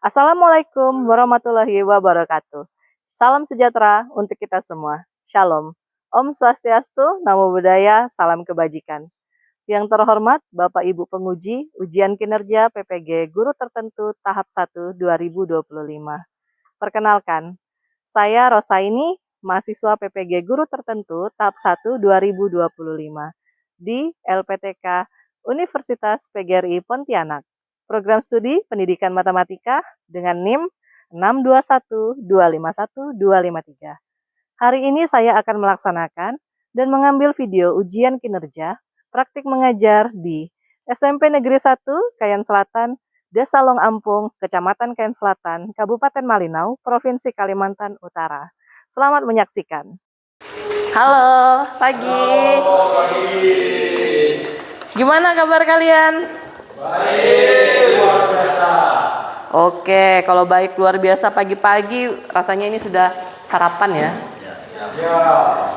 Assalamualaikum warahmatullahi wabarakatuh. Salam sejahtera untuk kita semua. Shalom. Om Swastiastu, Namo Buddhaya, salam kebajikan. Yang terhormat Bapak Ibu penguji ujian kinerja PPG Guru Tertentu tahap 1 2025. Perkenalkan, saya Rosaini, mahasiswa PPG Guru Tertentu tahap 1 2025 di LPTK Universitas PGRI Pontianak. Program studi Pendidikan Matematika dengan NIM 621251253. Hari ini saya akan melaksanakan dan mengambil video ujian kinerja praktik mengajar di SMP Negeri 1 Kayan Selatan, Desa Long Ampung, Kecamatan Kayan Selatan, Kabupaten Malinau, Provinsi Kalimantan Utara. Selamat menyaksikan. Halo, pagi. Halo, pagi. Gimana kabar kalian? Baik, luar biasa. Oke, kalau baik luar biasa pagi-pagi, rasanya ini sudah sarapan ya? Ya.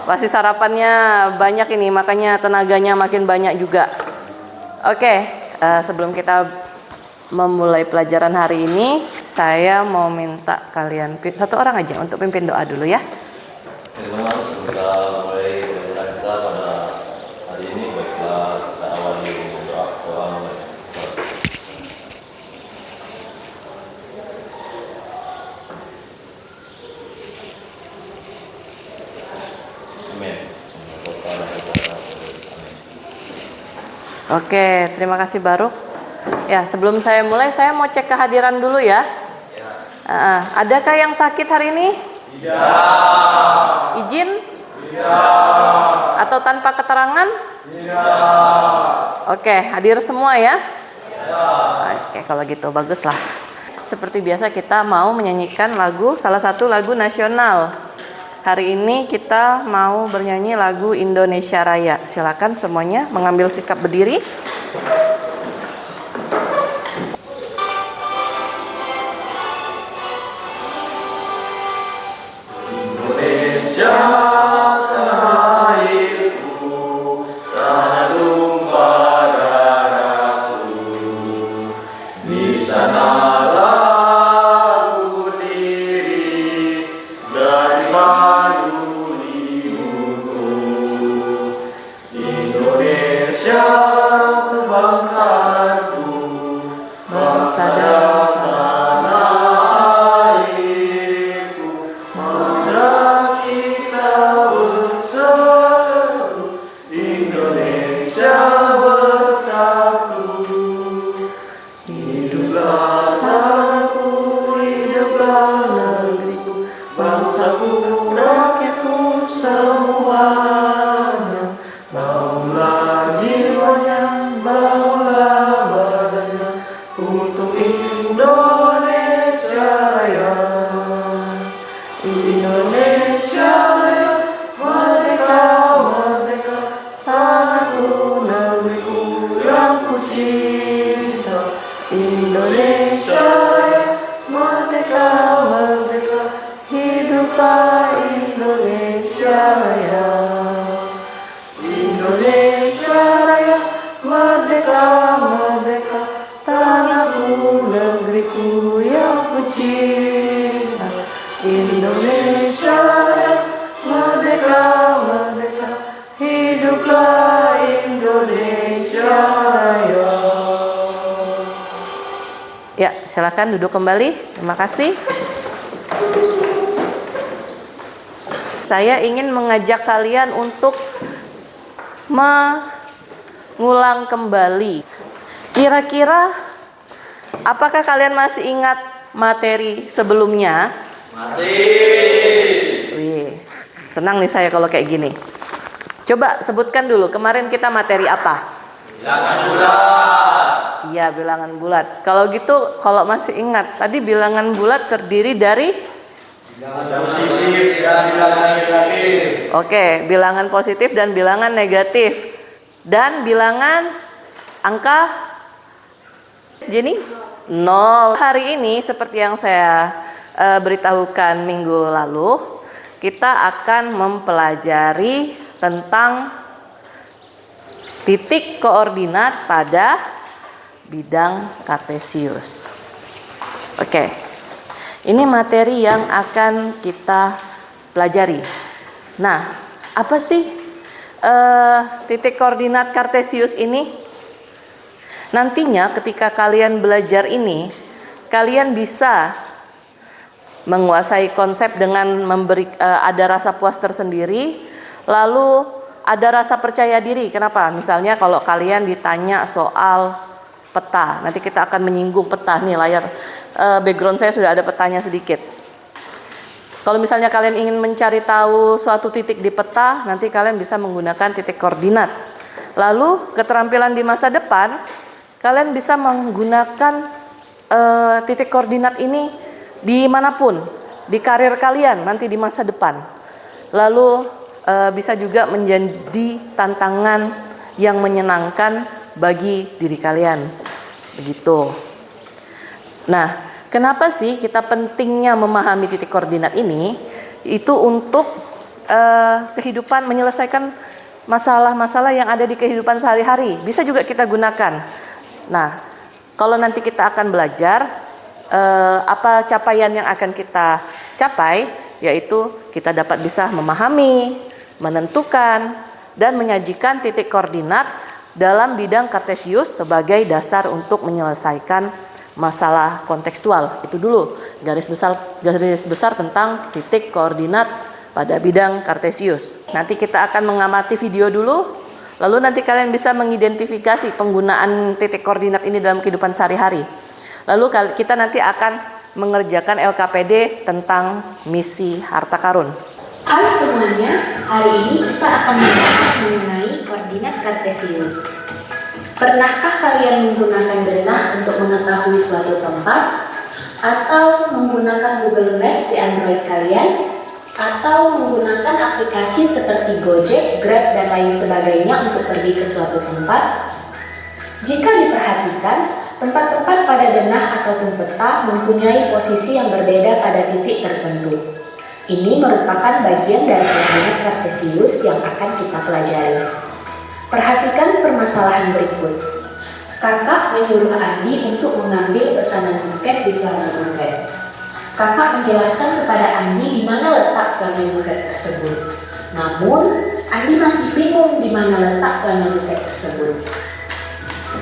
Pasti sarapannya banyak ini, makanya tenaganya makin banyak juga. Oke, sebelum kita memulai pelajaran hari ini, saya mau minta kalian satu orang aja untuk pimpin doa dulu ya. Teman-teman, sebelum kita mulai pelajaran kita pada hari ini, baiklah kita awali dengan doa mulai. Amin. Oke, terima kasih Baruk. Ya, sebelum saya mulai, saya mau cek kehadiran dulu ya. Adakah yang sakit hari ini? Tidak. Izin? Tidak. Atau tanpa keterangan? Tidak. Oke, hadir semua ya? Tidak. Oke, kalau gitu baguslah. Seperti biasa kita mau menyanyikan salah satu lagu nasional. Hari ini kita mau bernyanyi lagu Indonesia Raya. Silakan semuanya mengambil sikap berdiri. Indonesia tanah airku, tanah tumpah darahku. Di sanalah ku berdiri dari padu ibuku. Indonesia kebangsaanku, bangsa dan tanah airku. Mari kita bersatu, Indonesia bersatu. Hiduplah tanahku, hiduplah negeriku, bangsaku, rakyatku semuanya. Bangunlah jiwanya, bangunlah badannya untuk Indonesia Raya. Indonesia Raya, merdeka, merdeka, tanahku, negeriku yang ku cinta. Indonesia Raya, merdeka, merdeka, hiduplah Indonesia Raya. Indonesia Raya, merdeka, merdeka, tanahku, negeriku yang ku cinta. Indonesia Raya, merdeka, merdeka, hiduplah Indonesia Raya. Ya, silakan duduk kembali. Terima kasih. Saya ingin mengajak kalian untuk mengulang kembali. Kira-kira apakah kalian masih ingat materi sebelumnya? Masih. Wih, senang nih saya kalau kayak gini. Coba sebutkan dulu, kemarin kita materi apa? Bilangan bulat. Iya, bilangan bulat. Kalau gitu, kalau masih ingat, tadi bilangan bulat terdiri dari? Bilangan positif dan bilangan negatif. Oke, bilangan positif dan bilangan negatif. Dan bilangan angka Jenny? 0. Hari ini seperti yang saya beritahukan minggu lalu, kita akan mempelajari tentang titik koordinat pada bidang kartesius. Oke, ini materi yang akan kita pelajari. Nah, apa sih titik koordinat kartesius ini? Nantinya ketika kalian belajar ini, kalian bisa menguasai konsep dengan ada rasa puas tersendiri, lalu ada rasa percaya diri. Kenapa? Misalnya kalau kalian ditanya soal peta, nanti kita akan menyinggung peta nih, layar background saya sudah ada petanya sedikit. Kalau misalnya kalian ingin mencari tahu suatu titik di peta, nanti kalian bisa menggunakan titik koordinat. Lalu keterampilan di masa depan, kalian bisa menggunakan titik koordinat ini dimanapun, di karir kalian nanti di masa depan. Lalu bisa juga menjadi tantangan yang menyenangkan bagi diri kalian. Begitu. Nah, kenapa sih kita pentingnya memahami titik koordinat ini? Itu untuk kehidupan, menyelesaikan masalah-masalah yang ada di kehidupan sehari-hari. Bisa juga kita gunakan. Nah, kalau nanti kita akan belajar apa capaian yang akan kita capai, yaitu kita dapat bisa memahami, menentukan, dan menyajikan titik koordinat dalam bidang kartesius sebagai dasar untuk menyelesaikan masalah kontekstual. Itu dulu garis besar tentang titik koordinat pada bidang kartesius. Nanti kita akan mengamati video dulu, lalu nanti kalian bisa mengidentifikasi penggunaan titik koordinat ini dalam kehidupan sehari-hari. Lalu kita nanti akan mengerjakan LKPD tentang misi harta karun. Hai semuanya, hari ini kita akan membahas mengenai koordinat kartesius. Pernahkah kalian menggunakan denah untuk mengetahui suatu tempat? Atau menggunakan Google Maps di Android kalian? Atau menggunakan aplikasi seperti Gojek, Grab, dan lain sebagainya untuk pergi ke suatu tempat? Jika diperhatikan, tempat-tempat pada denah ataupun peta mempunyai posisi yang berbeda pada titik tertentu. Ini merupakan bagian dari koordinat kartesius yang akan kita pelajari. Perhatikan permasalahan berikut. Kakak menyuruh Andi untuk mengambil pesanan buket di flanel buket. Kakak menjelaskan kepada Andi di mana letak flanel buket tersebut. Namun, Andi masih bingung di mana letak flanel buket tersebut.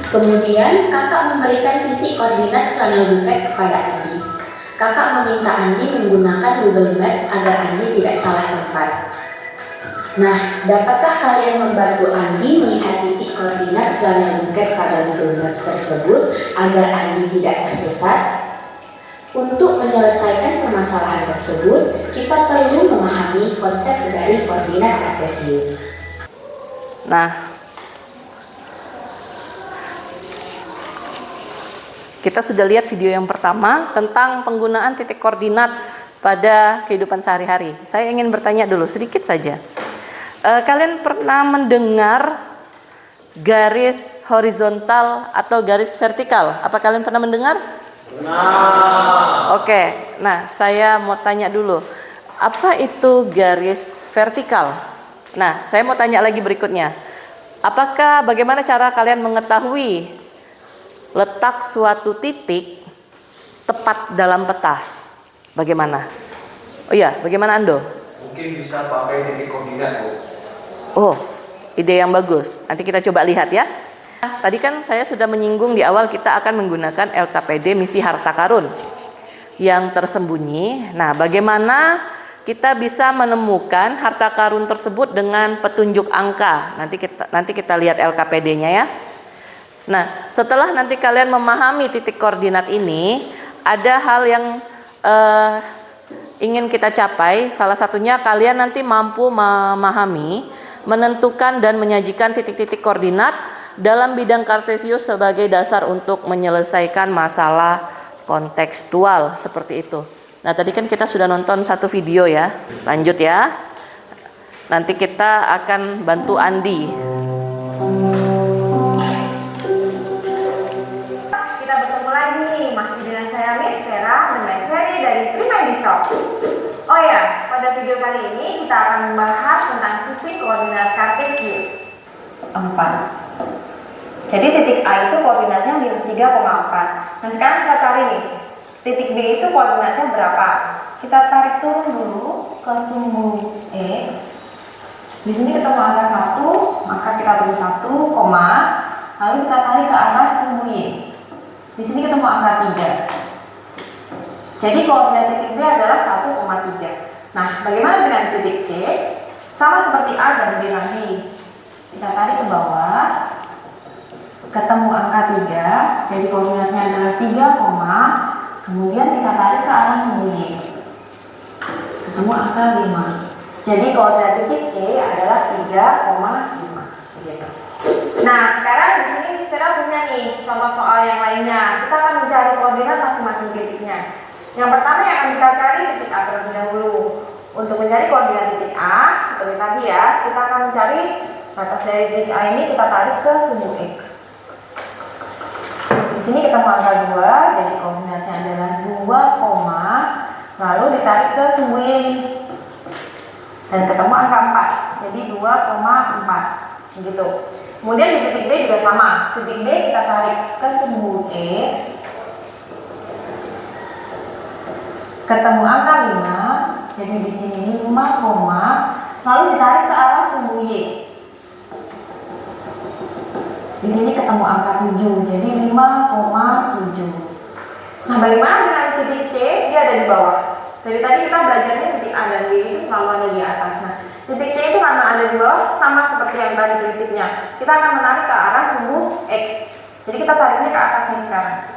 Kemudian, kakak memberikan titik koordinat flanel buket kepada Andi. Kakak meminta Andi menggunakan Google Maps agar Andi tidak salah tempat. Nah, dapatkah kalian membantu Andi melihat titik koordinat flanel buket pada Google Maps tersebut agar Andi tidak tersesat? Untuk menyelesaikan permasalahan tersebut, kita perlu memahami konsep dari koordinat kartesius. Nah, kita sudah lihat video yang pertama tentang penggunaan titik koordinat pada kehidupan sehari-hari. Saya ingin bertanya dulu sedikit saja. Kalian pernah mendengar garis horizontal atau garis vertikal? Apa kalian pernah mendengar? Pernah. Oke, nah saya mau tanya dulu. Apa itu garis vertikal? Nah, saya mau tanya lagi berikutnya. Bagaimana cara kalian mengetahui letak suatu titik tepat dalam peta? Bagaimana? Oh iya, bagaimana Ando? Mungkin bisa pakai titik koordinat, Bu. Oh, ide yang bagus. Nanti kita coba lihat ya. Tadi kan saya sudah menyinggung di awal kita akan menggunakan LKPD misi harta karun yang tersembunyi. Nah, bagaimana kita bisa menemukan harta karun tersebut dengan petunjuk angka? Nanti kita lihat LKPD-nya ya. Nah, setelah nanti kalian memahami titik koordinat ini, ada hal yang ingin kita capai. Salah satunya kalian nanti mampu memahami, menentukan dan menyajikan titik-titik koordinat dalam bidang kartesius sebagai dasar untuk menyelesaikan masalah kontekstual seperti itu. Nah, tadi kan kita sudah nonton satu video ya. Lanjut ya. Nanti kita akan bantu Andi. Kita bertemu lagi nih, masih dengan saya Miss Vera dan Mas Ferry dari Prima Shop. Oh ya, pada video kali ini kita akan membahas tentang sistem koordinat kartesius 4. Jadi titik A itu koordinatnya minus 3,4. Nah sekarang kita cari nih, titik B itu koordinatnya berapa? Kita tarik turun dulu ke sumbu X. Di sini ketemu angka 1, maka kita tulis 1, koma, lalu kita tarik ke arah sumbu Y. Di sini ketemu angka 3. Jadi koordinat titik B adalah 1,3. Nah, bagaimana dengan titik C? Sama seperti A dan B tadi. Kita tarik ke bawah, ketemu angka 3, jadi koordinatnya adalah 3, kemudian kita tarik ke arah sumbu Y. Ketemu angka 5. Jadi koordinat titik C adalah 3,5. Gitu. Nah, sekarang di sini kita punya nih contoh soal yang lainnya. Kita akan mencari koordinat masing-masing titiknya. Yang pertama yang akan kita cari titik A terlebih dahulu. Untuk mencari koordinat titik A, seperti tadi ya, kita akan mencari batas dari titik A ini kita tarik ke sumbu X. Di sini ketemu angka 2, jadi koordinatnya adalah 2, lalu ditarik ke sumbu Y ini. Dan ketemu angka 4, jadi 2,4. Begitu. Kemudian di titik B juga sama. Titik B kita tarik ke sumbu X. Ketemu angka 5, jadi di sini 5, lalu ditarik ke arah sumbu Y. Di sini ketemu angka 7, jadi 5,7. Nah, bagaimana dengan titik C? Dia ada di bawah. Dari tadi kita belajarnya titik A dan B itu selalu ada di atas. Nah, titik C itu karena ada di bawah, sama seperti yang tadi prinsipnya. Kita akan menarik ke arah sumbu X. Jadi kita tariknya ke atas nih sekarang.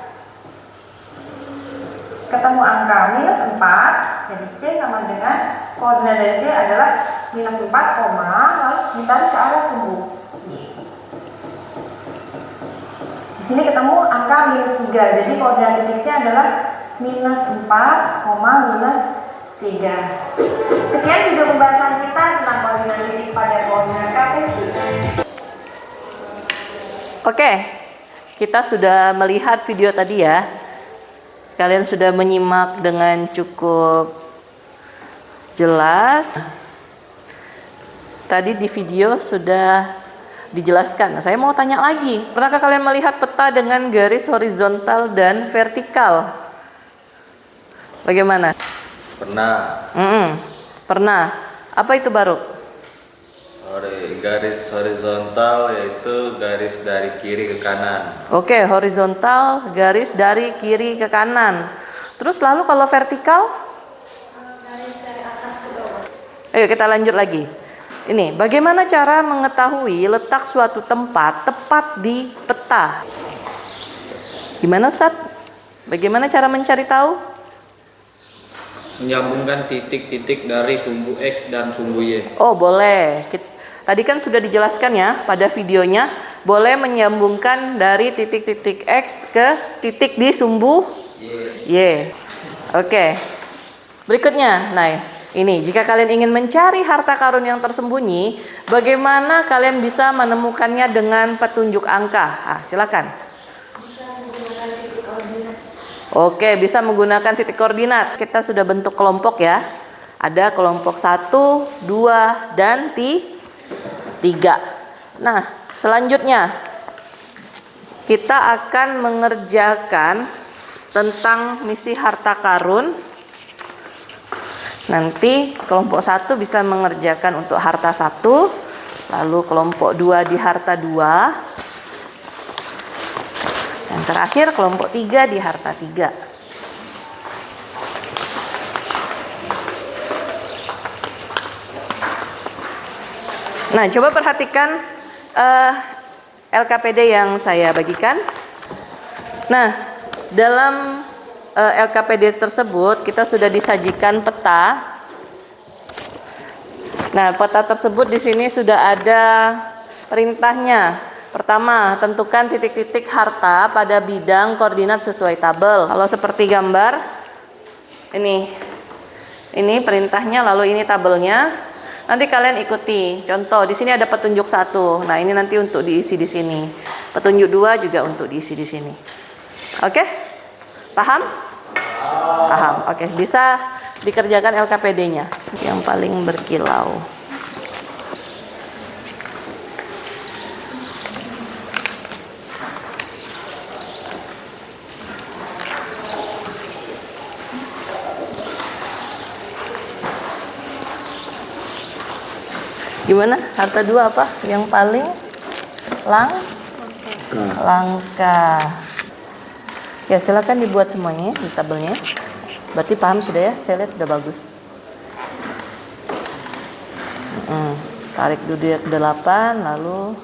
Ketemu angka -4, jadi C sama dengan koordinat dari C adalah -4, lalu ditarik ke arah sumbu Y. Di sini ketemu angka -3, jadi koordinat titik C adalah -4, -3. Sekian video pembahasan kita tentang koordinat titik pada koordinat kartesius. Oke, kita sudah melihat video tadi ya. Kalian sudah menyimak dengan cukup jelas. Tadi di video sudah dijelaskan. Nah, saya mau tanya lagi. Pernahkah kalian melihat peta dengan garis horizontal dan vertikal? Bagaimana? Pernah. Pernah. Apa itu baru? Garis horizontal yaitu garis dari kiri ke kanan. Oke, horizontal garis dari kiri ke kanan. Terus lalu kalau vertikal? Garis dari atas ke bawah. Ayo kita lanjut lagi. Ini, bagaimana cara mengetahui letak suatu tempat tepat di peta? Gimana Ustaz? Bagaimana cara mencari tahu? Menyambungkan titik-titik dari sumbu X dan sumbu Y. Oh, boleh. Tadi kan sudah dijelaskan ya pada videonya, boleh menyambungkan dari titik-titik X ke titik di sumbu Y. Oke. Berikutnya, nah ini jika kalian ingin mencari harta karun yang tersembunyi, bagaimana kalian bisa menemukannya dengan petunjuk angka? Silakan. Bisa menggunakan titik koordinat. Oke, bisa menggunakan titik koordinat. Kita sudah bentuk kelompok ya. Ada kelompok 1, 2, dan 3. Nah, selanjutnya kita akan mengerjakan tentang misi harta karun. Nanti kelompok 1 bisa mengerjakan untuk harta 1, lalu kelompok 2 di harta 2, dan terakhir kelompok 3 di harta 3. Nah, coba perhatikan LKPD yang saya bagikan. Nah, dalam LKPD tersebut kita sudah disajikan peta. Nah, peta tersebut di sini sudah ada perintahnya. Pertama, tentukan titik-titik harta pada bidang koordinat sesuai tabel. Kalau seperti gambar ini perintahnya, lalu ini tabelnya. Nanti kalian ikuti. Contoh, di sini ada petunjuk 1. Nah, ini nanti untuk diisi di sini. Petunjuk 2 juga untuk diisi di sini. Oke? Paham? Paham. Oke, bisa dikerjakan LKPD-nya. Yang paling berkilau. Gimana? Harta 2 apa? Yang paling langka. Ya, silakan dibuat semuanya di tabelnya. Berarti paham sudah ya? Saya lihat sudah bagus. Tarik dulu dia ke 8, lalu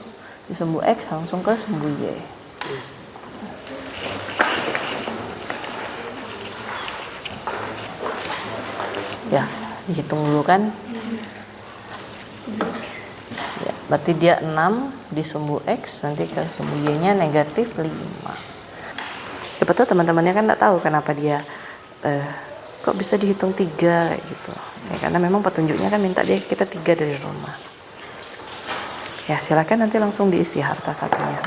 di sumbu X langsung ke sumbu Y. Ya, dihitung dulu kan. Ya, berarti dia 6 di sumbu X, nanti ke sumbu Y-nya negatif 5. Siapa tahu teman-temannya kan nggak tahu kenapa dia kok bisa dihitung 3 kayak gitu. Ya, karena memang petunjuknya kan minta kita 3 dari rumah. Ya, silakan nanti langsung diisi harta satunya.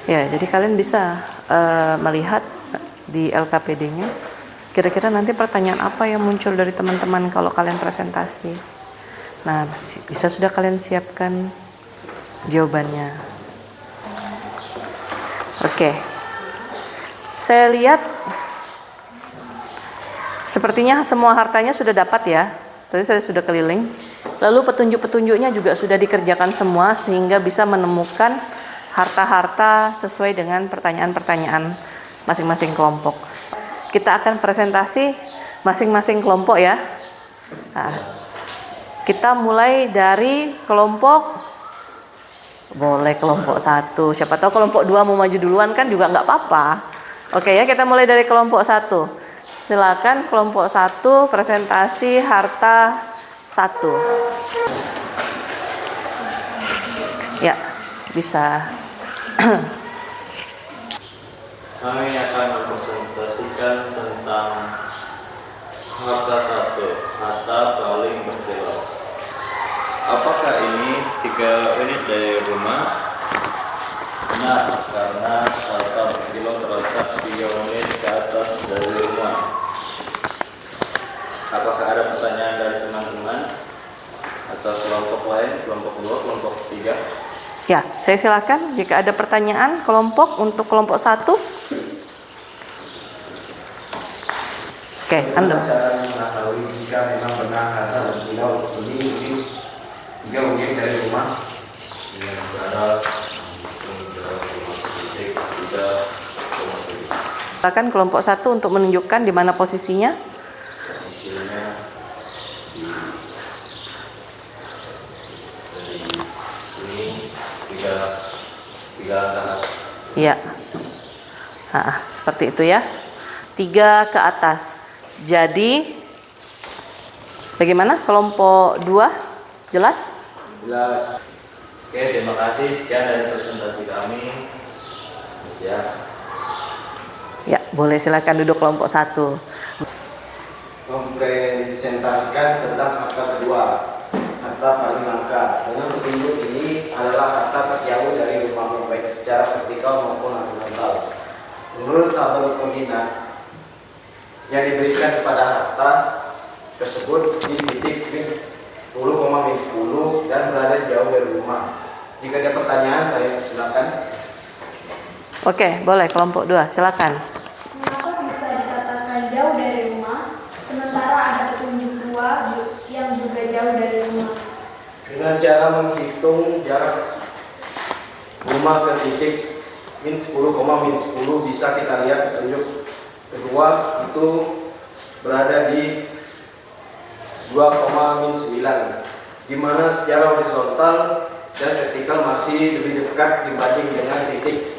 Ya, jadi kalian bisa melihat di LKPD-nya kira-kira nanti pertanyaan apa yang muncul dari teman-teman kalau kalian presentasi. Nah, bisa sudah kalian siapkan jawabannya. Oke. Saya lihat sepertinya semua hartanya sudah dapat ya. Tadi saya sudah keliling. Lalu petunjuk-petunjuknya juga sudah dikerjakan semua sehingga bisa menemukan harta-harta sesuai dengan pertanyaan-pertanyaan masing-masing kelompok. Kita akan presentasi masing-masing kelompok ya. Nah, kita mulai dari kelompok 1. Siapa tahu kelompok 2 mau maju duluan kan juga nggak apa-apa. Oke ya, kita mulai dari kelompok 1. Silakan kelompok 1 presentasi harta 1. Ya, bisa. Kami akan mempresentasikan tentang harta 1, harta paling berkilau. Apakah ini 3 unit dari rumah? Benar, karena harta berkilau terletak 3 unit ke atas dari rumah. Apakah ada pertanyaan dari teman-teman? Atau kelompok lain, kelompok 2, kelompok 3? Ya, saya silakan jika ada pertanyaan kelompok untuk kelompok 1. Oke, Ando. Cara mengetahui jika memang benar harta berkilau ini 3 unit dari rumah? Yang benar, Silakan kelompok 1 untuk menunjukkan di mana posisinya. hasilnya dari ini 3 angka. Ya, seperti itu ya. 3 ke atas. Jadi, bagaimana kelompok 2? Jelas? Jelas. Oke, terima kasih. Sekian dari presentasi kami. Ya. Ya, boleh silakan duduk kelompok 1. Mempresentasikan tentang harta kedua, harta paling langka. Dengan petunjuk ini adalah harta terjauh dari rumah baik secara vertikal maupun horizontal. Menurut tabel koordinat yang diberikan kepada harta tersebut di titik min 10,-10 dan berada jauh dari rumah. Jika ada pertanyaan, saya silakan. Oke, boleh kelompok 2, silakan. Mengapa bisa dikatakan jauh dari rumah, sementara ada petunjuk 2 yang juga jauh dari rumah? Dengan cara menghitung jarak rumah ke titik min 10,-10 bisa kita lihat petunjuk kedua itu berada di 2,-9, di mana secara horizontal dan vertikal masih lebih dekat dibanding dengan titik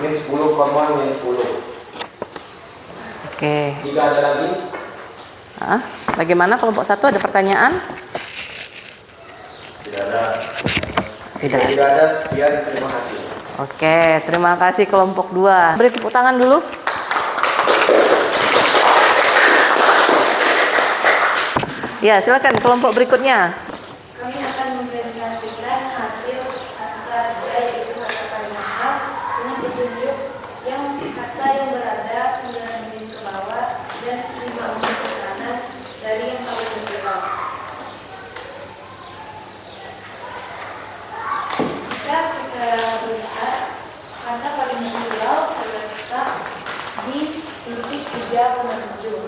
min 10,-10. Oke. Jika ada lagi, Bagaimana kelompok 1, ada pertanyaan? Tidak ada. Tidak. jika ada, sekian, terima kasih. Oke, terima kasih kelompok 2. Beri tepuk tangan dulu. Ya, silakan kelompok berikutnya. Kami akan mempresentasikan hasil harta yaitu harta paling langka dengan petunjuk yang harta yang berada 9 unit ke bawah dan 5 unit ke kanan dari yang paling berkilau. Jika kita lihat harta paling berkilau terletak di titik 3,7.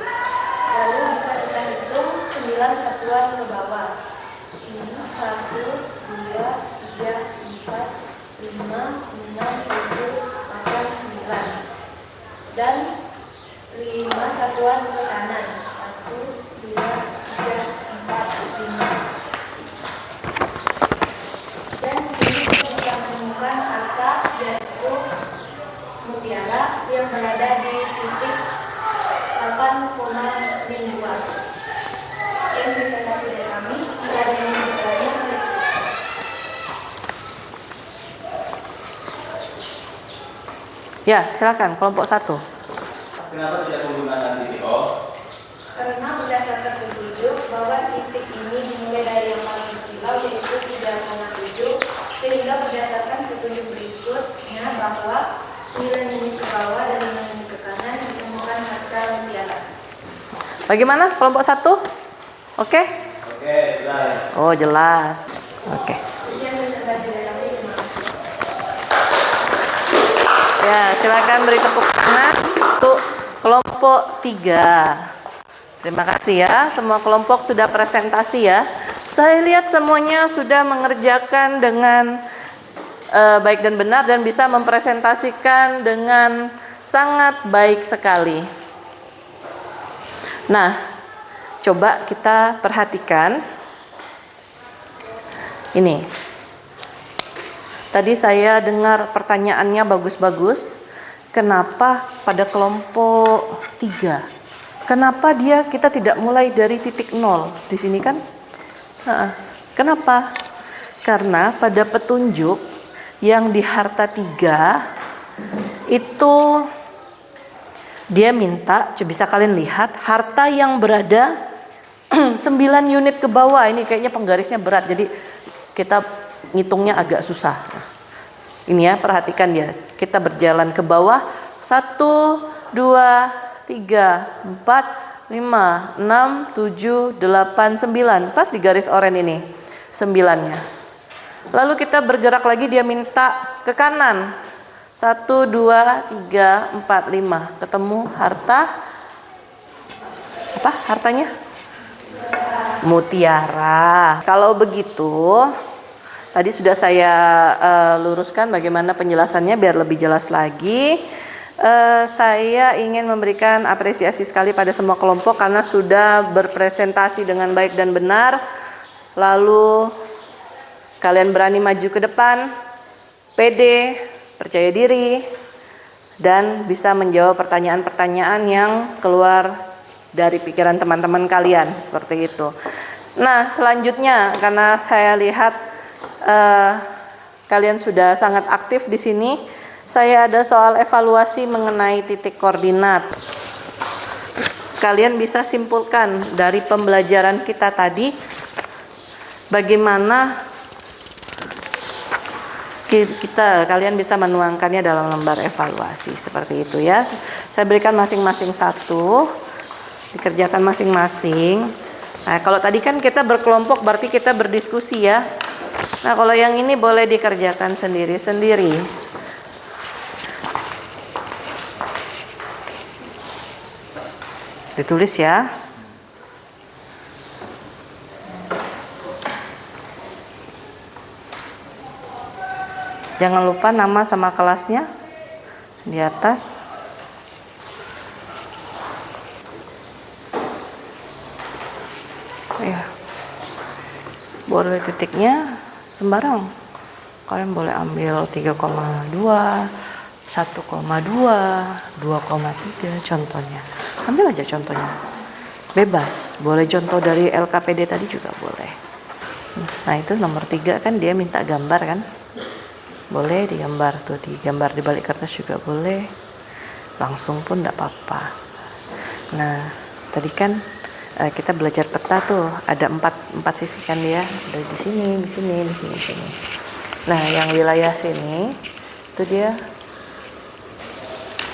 Lalu bisa kita hitung 9 satuan ke bawah. Ini 1, 2, 3, 4, 5, 6, 7, 8, 9. Dan 5 satuan ke kanan. 1, 2, 3, 4, 5. Dan ini kita bisa menemukan angka yaitu mutiara yang berada di titik 8,2. Sekian presentasi dari kami. Jika ada yang mau bertanya, Ya, silakan kelompok 1. Kenapa tidak menggunakan titik O? karena berdasarkan petunjuk bahwa titik ini dimulai dari yang paling berkilau yaitu 3,7, sehingga berdasarkan petunjuk berikutnya bahwa 9 unit ke bawah dan 5 unit ke kanan ditemukan harta mutiara. Bagaimana kelompok 1? Oke? Oke, jelas. Oh, jelas. Oke. Sekian presentasi dari kami. Terima kasih. Ya, silakan beri tepuk tangan untuk kelompok 3. Terima kasih ya, semua kelompok sudah presentasi ya. Saya lihat semuanya sudah mengerjakan dengan baik dan benar dan bisa mempresentasikan dengan sangat baik sekali. Nah, coba kita perhatikan ini. Tadi saya dengar pertanyaannya bagus-bagus. Kenapa pada kelompok 3? Kenapa kita tidak mulai dari titik 0 di sini kan? Kenapa? Karena pada petunjuk yang di harta 3 itu dia minta, bisa kalian lihat harta yang berada 9 unit ke bawah. Ini kayaknya penggarisnya berat, jadi kita ngitungnya agak susah. Ini ya, perhatikan ya. Kita berjalan ke bawah 1, 2, 3, 4, 5, 6, 7, 8, 9. Pas di garis oranye ini 9-nya. Lalu kita bergerak lagi, dia minta ke kanan 1, 2, 3, 4, 5. Ketemu harta apa? Hartanya? Mutiara. Kalau begitu, tadi sudah saya luruskan bagaimana penjelasannya biar lebih jelas lagi. Saya ingin memberikan apresiasi sekali pada semua kelompok karena sudah berpresentasi dengan baik dan benar. Lalu kalian berani maju ke depan, pede, percaya diri, dan bisa menjawab pertanyaan-pertanyaan yang keluar dari pikiran teman-teman kalian seperti itu. Nah, selanjutnya karena saya lihat kalian sudah sangat aktif di sini. Saya ada soal evaluasi mengenai titik koordinat. Kalian bisa simpulkan dari pembelajaran kita tadi bagaimana kalian bisa menuangkannya dalam lembar evaluasi seperti itu ya. Saya berikan masing-masing satu, dikerjakan masing-masing. Nah, kalau tadi kan kita berkelompok berarti kita berdiskusi ya. Nah, kalau yang ini boleh dikerjakan sendiri-sendiri. Ditulis ya. Jangan lupa nama sama kelasnya di atas. Ya. Boleh titiknya sembarang. Kalian boleh ambil 3,2, 1,2, 2,3 contohnya. Ambil aja contohnya. Bebas. Boleh contoh dari LKPD tadi juga boleh. Nah, itu nomor 3 kan dia minta gambar kan? Boleh digambar tuh, digambar di balik kertas juga boleh. Langsung pun enggak apa-apa. Nah, tadi kan kita belajar peta tuh, ada 4 sisi kan dia. Dari di sini, di sini, di sini, di sini. Nah, yang wilayah sini itu dia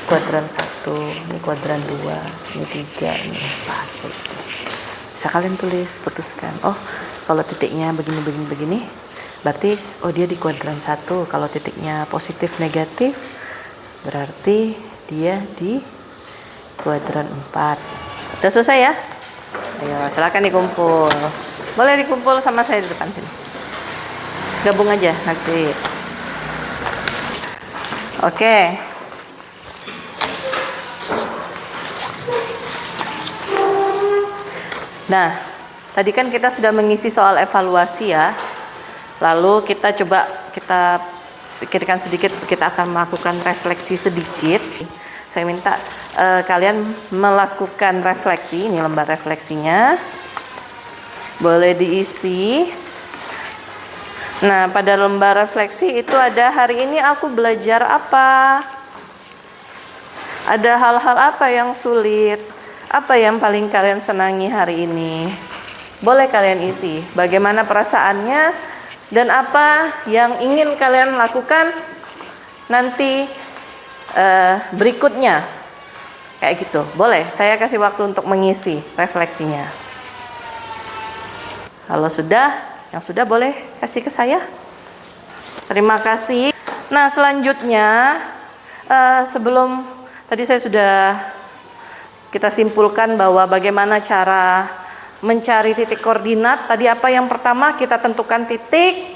kuadran 1, ini kuadran 2, ini 3, ini 4 gitu. Bisa kalian tulis, putuskan. Oh, kalau titiknya begini, berarti oh dia di kuadran 1. Kalau titiknya positif negatif, berarti dia di kuadran 4. Udah selesai ya? Ayo, silakan dikumpul. Boleh dikumpul sama saya di depan sini. Gabung aja nanti. Oke. Nah, tadi kan kita sudah mengisi soal evaluasi ya. Lalu kita coba kita pikirkan sedikit, kita akan melakukan refleksi sedikit. Saya minta kalian melakukan refleksi, ini lembar refleksinya. Boleh diisi. Nah, pada lembar refleksi itu ada hari ini aku belajar apa? Ada hal-hal apa yang sulit? Apa yang paling kalian senangi hari ini? Boleh kalian isi. Bagaimana perasaannya dan apa yang ingin kalian lakukan nanti berikutnya. Kayak gitu. Boleh, saya kasih waktu untuk mengisi refleksinya. Kalau sudah, yang sudah boleh kasih ke saya. Terima kasih. Nah, selanjutnya sebelum tadi saya sudah kita simpulkan bahwa bagaimana cara mencari titik koordinat. Tadi apa yang pertama kita tentukan titik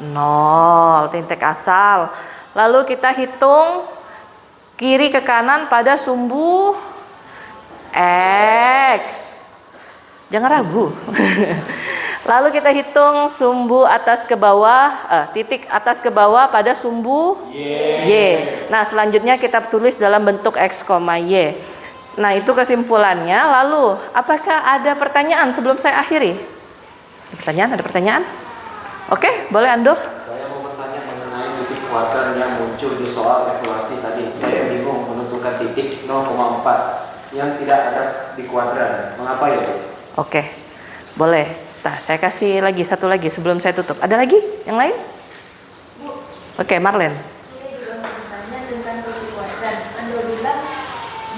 0, titik asal. Lalu kita hitung kiri ke kanan pada sumbu X. Jangan ragu. Lalu kita hitung sumbu atas ke bawah, titik atas ke bawah pada sumbu Y. Nah, selanjutnya kita tulis dalam bentuk X, Y. Nah, itu kesimpulannya. Lalu, apakah ada pertanyaan sebelum saya akhiri? Ada pertanyaan? Oke, boleh Ando? Saya mau bertanya mengenai titik kuadran yang muncul di soal evaluasi tadi. Saya bingung menentukan titik 0,4 yang tidak ada di kuadran. Mengapa ya, Bu? Oke, boleh. Nah, saya kasih lagi satu lagi sebelum saya tutup. Ada lagi yang lain? Bu, Oke, Marlen. saya juga mau bertanya tentang titik kuadran. Anda bilang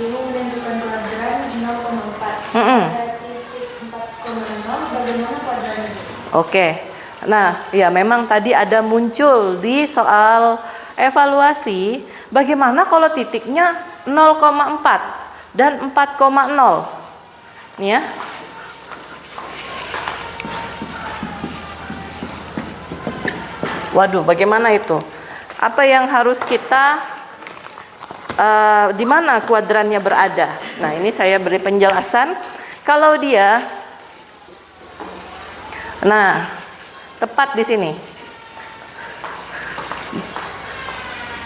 bingung menentukan kuadran 0,4. Ada titik 4,0, bagaimana kuadrannya? Oke. Nah, ya memang tadi ada muncul di soal evaluasi bagaimana kalau titiknya 0,4 dan 4,0. Nih ya. Waduh, bagaimana itu? Apa yang harus kita di mana kuadrannya berada? Nah, ini saya beri penjelasan. Kalau dia, nah, tepat di sini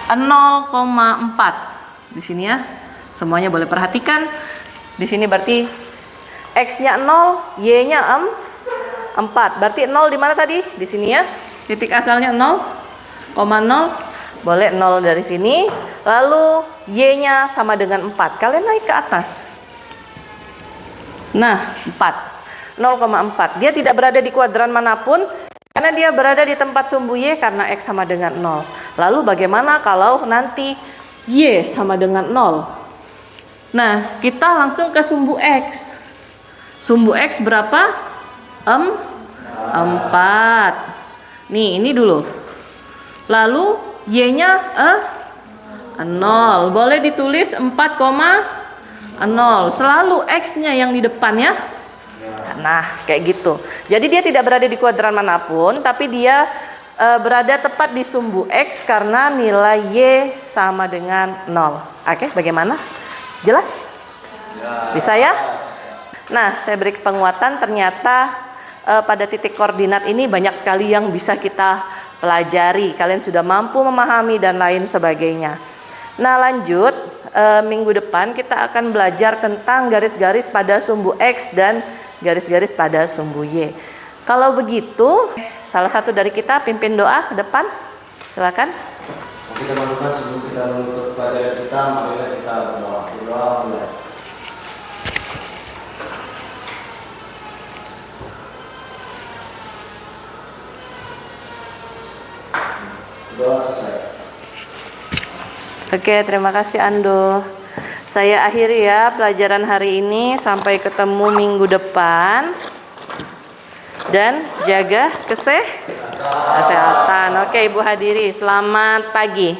0,4 di sini ya. Semuanya boleh perhatikan. Di sini berarti X-nya 0, Y-nya 4. Berarti 0 di mana tadi? Di sini ya. Titik asalnya 0,0. Boleh 0 dari sini. Lalu Y-nya sama dengan 4. Kalian naik ke atas. Nah, 4. 0,4. Dia tidak berada di kuadran manapun karena dia berada di tempat sumbu Y karena X sama dengan 0. Lalu bagaimana kalau nanti Y sama dengan 0? Nah, kita langsung ke sumbu X. Sumbu X berapa? 4. Nih, ini dulu. Lalu Y-nya 0. Boleh ditulis 4,0. Selalu X-nya yang di depan ya. Nah, kayak gitu. Jadi dia tidak berada di kuadran manapun, tapi dia berada tepat di sumbu X karena nilai Y sama dengan 0. Oke, bagaimana? Jelas? Bisa ya? Nah, saya beri penguatan, ternyata pada titik koordinat ini banyak sekali yang bisa kita pelajari. Kalian sudah mampu memahami dan lain sebagainya. Nah, lanjut, minggu depan kita akan belajar tentang garis-garis pada sumbu X dan garis-garis pada sumbu Y. Kalau begitu, salah satu dari kita pimpin doa ke depan. Silakan. Oke teman-teman, sebelum kita menutup pelajaran kita, marilah kita berdoa. Doa selesai. Oke, terima kasih Ando. Saya akhiri ya pelajaran hari ini. Sampai ketemu minggu depan. Dan jaga kesehatan. Oke, Ibu hadiri, selamat pagi.